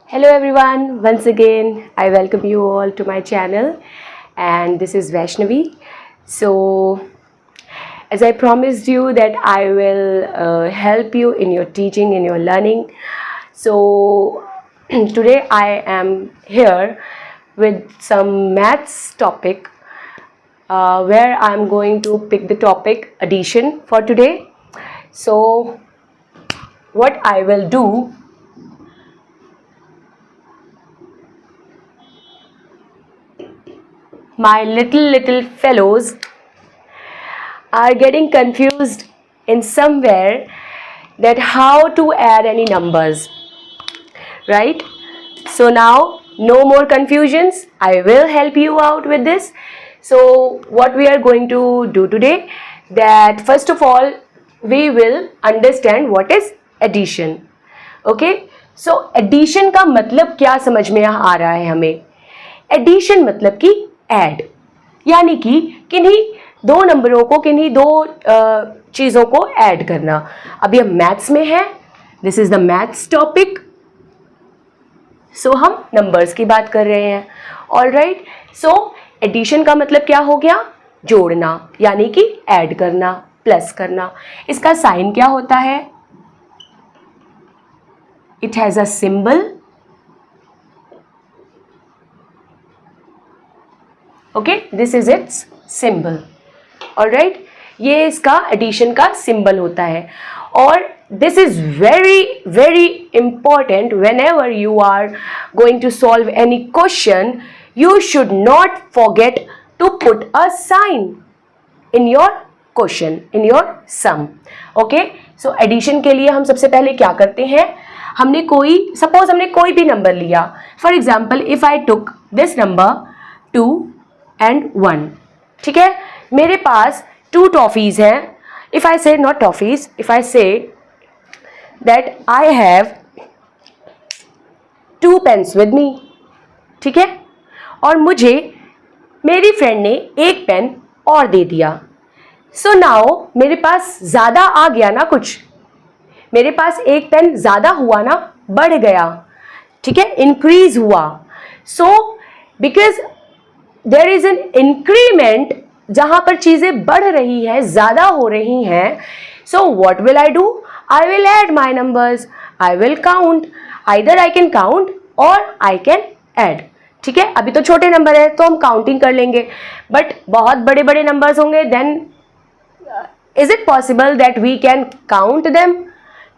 Hello everyone, once again I welcome you all to my channel and this is Vaishnavi. So as I promised you that I will help you in your teaching, in your learning. So today I am here with some maths topic where I am going to pick the topic addition for today. So what I will do, my little fellows are getting confused in somewhere that how to add any numbers, right? So now no more confusions, I will help you out with this. So what we are going to do today, that first of all we will understand what is addition. Okay, so addition का मतलब क्या समझ में आ रहा है हमें? Addition मतलब कि ऐड, यानी कि किन्हीं दो नंबरों को, किन्हीं दो चीज़ों को ऐड करना. अभी हम मैथ्स में है, this is the maths topic. So हम नंबर्स की बात कर रहे हैं. ऑलराइट, सो एडिशन का मतलब क्या हो गया? जोड़ना, यानी कि ऐड करना, प्लस करना. इसका साइन क्या होता है? It has a symbol. Okay, this is its symbol. Alright, ये इसका एडिशन का सिंबल होता है. और this is very very important. Whenever you are going to solve any question, you should not forget to put a sign in your question, in your sum. Okay, so addition के लिए हम सबसे पहले क्या करते हैं? हमने कोई भी नंबर लिया. For example, if I took this number 2 and 1, ठीक है, मेरे पास 2 टॉफीज हैं. इफ आई से not toffees, if I say that I have 2 pens with me, ठीक है, और मुझे मेरी फ्रेंड ने एक पेन और दे दिया. सो नाउ मेरे पास ज़्यादा आ गया ना, कुछ मेरे पास एक पेन ज़्यादा हुआ ना, बढ़ गया, ठीक है, इंक्रीज हुआ. So because there is an increment, जहां पर चीजें बढ़ रही है, ज्यादा हो रही हैं. सो what will I do? I will add my numbers, I will count. Either I can count और आई कैन ऐड. ठीक है, अभी तो छोटे नंबर है तो हम काउंटिंग कर लेंगे, बट बहुत बड़े बड़े नंबर्स होंगे, then is it possible that we can count them?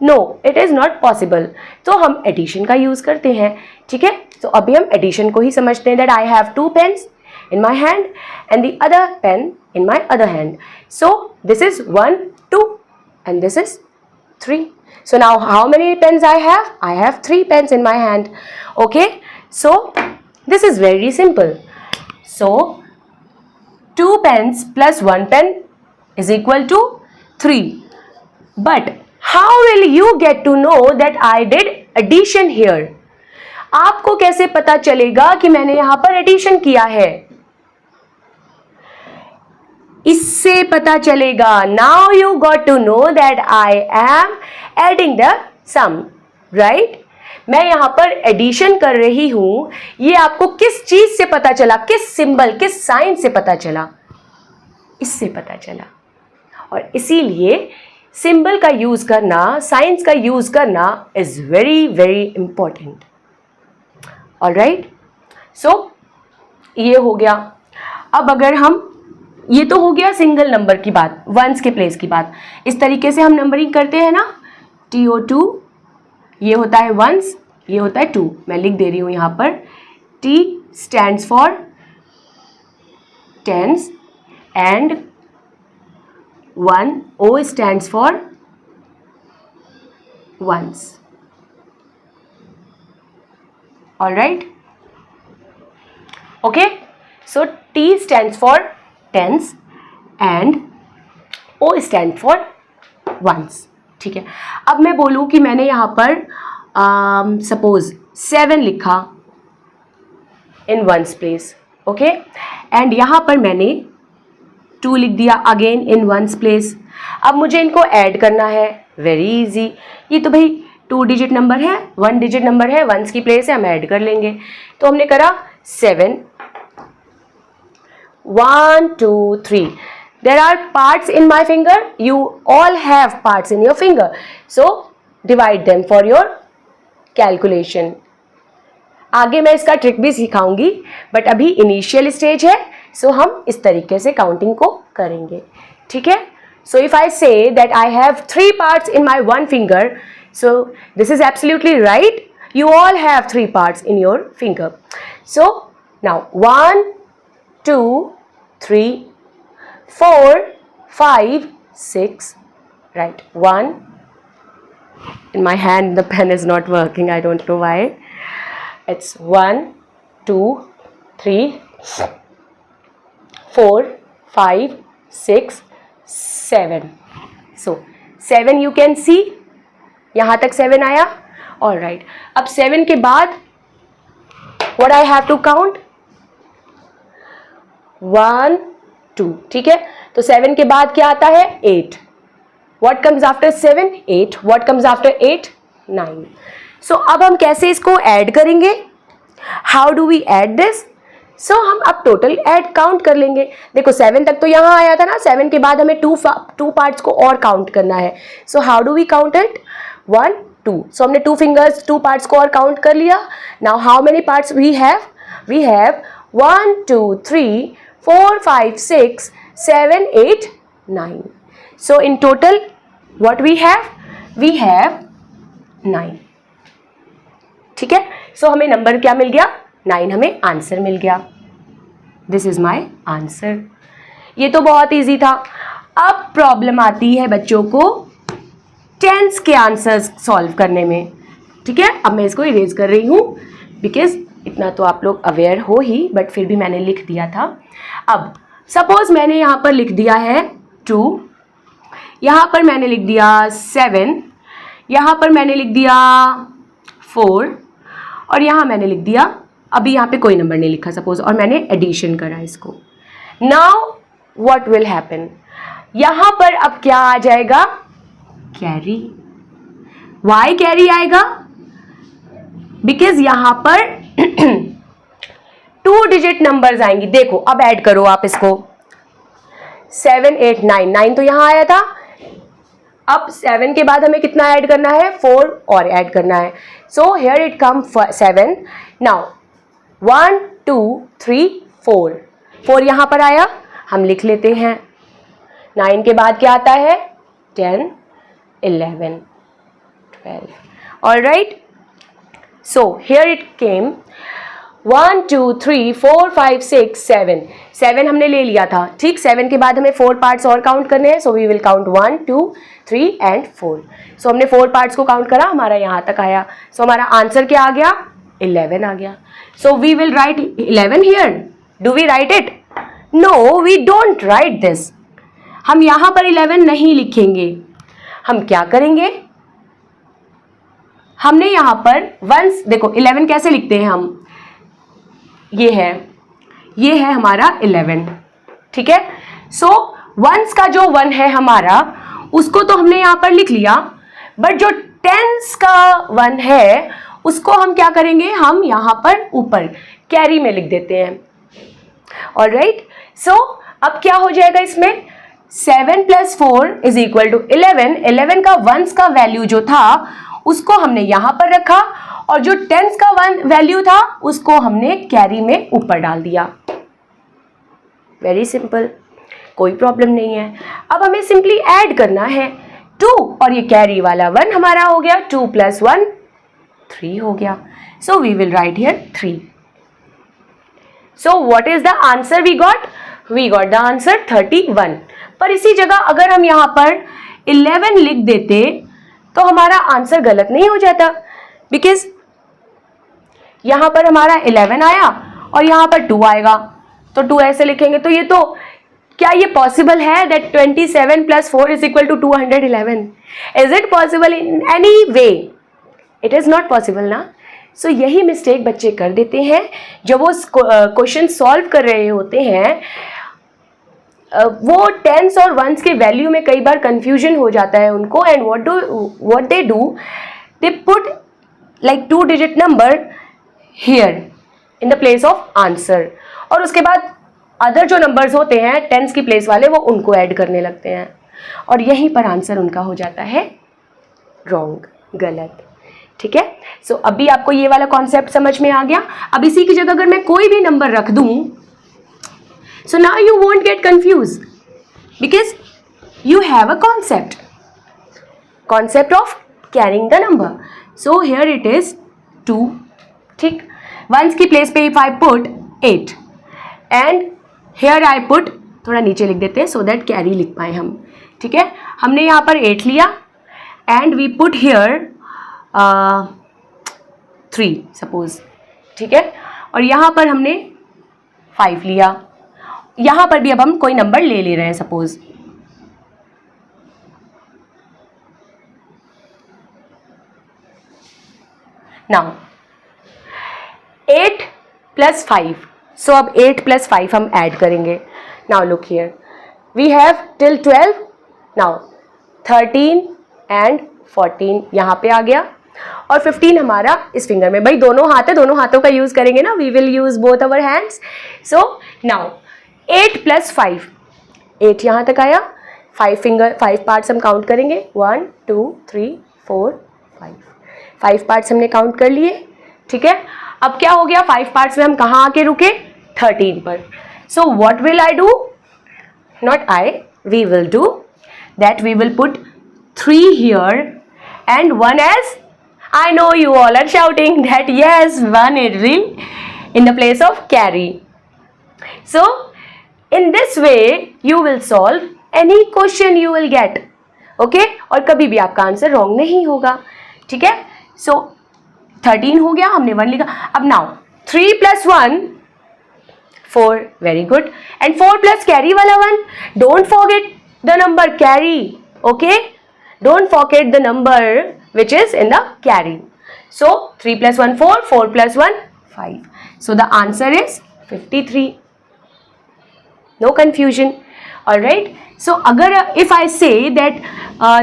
No, it is not possible. तो हम एडिशन का यूज करते हैं. ठीक है, तो अभी हम एडिशन को ही समझते हैं. That I have 2 pens in my hand and the other pen in my other hand. So this is 1, 2 and this is 3. So now how many pens I have? I have 3 pens in my hand. Okay, so this is very simple. So 2 pens plus 1 pen is equal to 3. But how will you get to know that I did addition here? आपको कैसे पता चलेगा कि मैंने यहां पर addition किया है? इससे पता चलेगा. Now you got to know that I am adding the sum, right. मैं यहां पर एडिशन कर रही हूं. ये आपको किस चीज से पता चला? किस सिंबल, किस साइन से पता चला? इससे पता चला. और इसीलिए सिंबल का यूज करना, साइंस का यूज करना is very very important. Alright, so ये हो गया. अब अगर हम, ये तो हो गया सिंगल नंबर की बात, वंस के प्लेस की बात. इस तरीके से हम नंबरिंग करते हैं ना. TO2 ये होता है वंस, ये होता है 2. मैं लिख दे रही हूं यहां पर. T stands for tens and 1, O stands for ones. Alright, okay, so T stands for tens and O stand for ones. ठीक है, अब मैं बोलूं कि मैंने यहां पर सपोज 7 लिखा इन वंस प्लेस. ओके, एंड यहां पर मैंने 2 लिख दिया अगेन इन वंस प्लेस. अब मुझे इनको ऐड करना है. Very easy. ये तो भाई 2 डिजिट नंबर है, 1 डिजिट नंबर है, वंस की प्लेस है, हम ऐड कर लेंगे। तो हमने करा 7, 1 2 3। There are parts in my finger, you all have parts in your finger, so divide them for your calculation। आगे मैं इसका ट्रिक भी सिखाऊंगी, बट अभी इनिशियल स्टेज है, सो हम इस तरीके से काउंटिंग को करेंगे, ठीक है। So if I say that I have 3 parts in my one finger, so this is absolutely right, you all have 3 parts in your finger। So now 1 2 3 4 5 6, right, 1, in my hand the pen is not working, I don't know why, it's 1 2 3 4 5 6 7। so 7 you can see, यहां तक 7 आया, all right। अब 7 के बाद what I have to count, 1 2, ठीक है। तो 7 के बाद क्या आता है, 8। what comes after 7, 8। what comes after 8, 9। so अब हम कैसे इसको ऐड करेंगे, how do we add this? so हम अब टोटल ऐड काउंट कर लेंगे। देखो 7 तक तो यहाँ आया था ना, 7 के बाद हमें 2 पार्ट्स को और काउंट करना है। So how do we count it, 1 2। So हमने 2 फिंगर्स 2 पार्ट्स को और काउंट कर लिया। Now how many parts we have, 1 2 3 4 5 6 7 8 9। So in total what we have 9, ठीक है। सो हमें नंबर क्या मिल गया, 9 हमें आंसर मिल गया। This is my answer. ये तो बहुत इजी था। अब प्रॉब्लम आती है बच्चों को टेंस के आंसर्स सॉल्व करने में, ठीक है। अब मैं इसको इरेज कर रही हूँ बिकॉज इतना तो आप लोग अवेयर हो ही, बट फिर भी मैंने लिख दिया था। अब सपोज मैंने यहाँ पर लिख दिया है 2, यहाँ पर मैंने लिख दिया 7, यहाँ पर मैंने लिख दिया 4, और यहाँ मैंने लिख दिया, अभी यहाँ पे कोई नंबर नहीं लिखा सपोज, और मैंने एडिशन करा इसको। नाउ व्हाट विल हैपन, यहाँ पर अब क्या आ जाएगा, कैरी। वाई कैरी आएगा, बिकॉज यहाँ पर 2 डिजिट नंबर्स आएंगी। देखो अब ऐड करो आप इसको, 7 8 9, 9 तो यहाँ आया था। अब 7 के बाद हमें कितना ऐड करना है, 4 और ऐड करना है। So here it come 7। Now 1 2 3 4, 4 यहाँ पर आया, हम लिख लेते हैं। 9 के बाद क्या आता है, 10 11 12। All right, so here it came 1 2 3 4 5 6 7। 7 हमने ले लिया था, ठीक। 7 के बाद हमें 4 पार्ट्स और काउंट करने हैं। So we will count 1 2 3 and 4। सो हमने 4 पार्ट्स को काउंट करा, हमारा यहाँ तक आया। सो हमारा आंसर क्या आ गया, 11 आ गया। So we will write 11 here. Do we write it, no we don't write this. हम यहाँ पर 11 नहीं लिखेंगे। हम क्या करेंगे, हमने यहाँ पर वंस, देखो 11 कैसे लिखते हैं हम, ये है हमारा 11, ठीक है। सो वंस का जो 1 है हमारा, उसको तो हमने यहाँ पर लिख लिया, बट जो टेंस का 1 है उसको हम क्या करेंगे, हम यहाँ पर ऊपर कैरी में लिख देते हैं। ऑलराइट, सो अब क्या हो जाएगा इसमें, 7 + 4 = 11। 11 का वंस का वैल्यू जो था उसको हमने यहाँ पर रखा, और जो टेंस का 1 वैल्यू था उसको हमने कैरी में ऊपर डाल दिया। वेरी सिंपल, कोई प्रॉब्लम नहीं है। अब हमें सिंपली ऐड करना है 2, और ये कैरी वाला 1 हमारा हो गया, 2 + 1 3 हो गया। So we will write here 3। So what is the answer we got, we got the answer 31। पर इसी जगह अगर हम यहाँ पर 11 लिख देते तो हमारा आंसर गलत नहीं हो जाता, बिकॉज यहाँ पर हमारा 11 आया और यहाँ पर 2 आएगा, तो 2 ऐसे लिखेंगे। तो ये तो, क्या ये पॉसिबल है that 27 + 4 = 211? Is it possible in any way? It is not possible ना। सो यही मिस्टेक बच्चे कर देते हैं जब वो क्वेश्चन सॉल्व कर रहे होते हैं। वो टेंस और वंस के वैल्यू में कई बार कंफ्यूजन हो जाता है उनको, and what they do, they put like 2-digit number here in the place of answer, और उसके बाद अदर जो नंबर्स होते हैं टेंस की प्लेस वाले वो उनको ऐड करने लगते हैं, और यहीं पर आंसर उनका हो जाता है रॉन्ग, गलत। ठीक है, सो अभी आपको ये वाला कॉन्सेप्ट समझ में आ गया। अब इसी की जगह अगर मैं कोई भी नंबर रख दूं, so now you won't get confuse because you have a concept of carrying the number. So here it is 2। ठीक, वंस की प्लेस पे if I put 8 and here I put, थोड़ा नीचे लिख देते हैं सो दैट कैरी लिख पाए हम। ठीक है, हमने यहाँ पर 8 लिया and we put here 3 suppose. ठीक है, और यहाँ पर हमने 5 लिया, यहाँ पर भी अब हम कोई नंबर ले रहे हैं सपोज। नाउ 8 + 5, सो अब 8 + 5 हम ऐड करेंगे। Now look here, we have till 12, now 13 and 14 यहाँ पे आ गया, और 15 हमारा इस फिंगर में। भाई दोनों हाथ है, दोनों हाथों का यूज करेंगे ना, we will use both our hands. So now 8 + 5, 8 यहाँ तक आया, 5 पार्ट्स हम काउंट करेंगे, 1 2 3 4 5 पार्ट्स हमने काउंट कर लिए। ठीक है, अब क्या हो गया, 5 पार्ट्स में हम कहाँ आके रुके, 13 पर। So what will I do, not I, we will do that, we will put 3 here and 1 as, I know you all are shouting that yes, 1 is in the place of carry. So in this way you will solve any question you will get. Okay, और कभी भी आपका answer wrong नहीं होगा। ठीक है, so 13 हो गया, हमने 1 लिखा। अब now 3 + 1 4, very good, and 4 plus carry वाला 1, don't forget the number carry. Okay, don't forget the number which is in the carry. So 3 + 1 4, 4 + 1 5. So the answer is 53. No confusion. All right. So अगर if I say that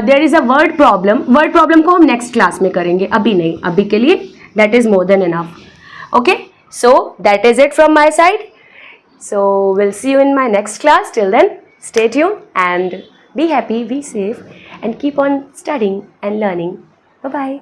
there is a word problem को हम next class में करेंगे, अभी नहीं, अभी के लिए that is more than enough. Okay. So that is it from my side. So we'll see you in my next class. Till then, stay tuned and be happy, be safe, and keep on studying and learning. Bye-bye.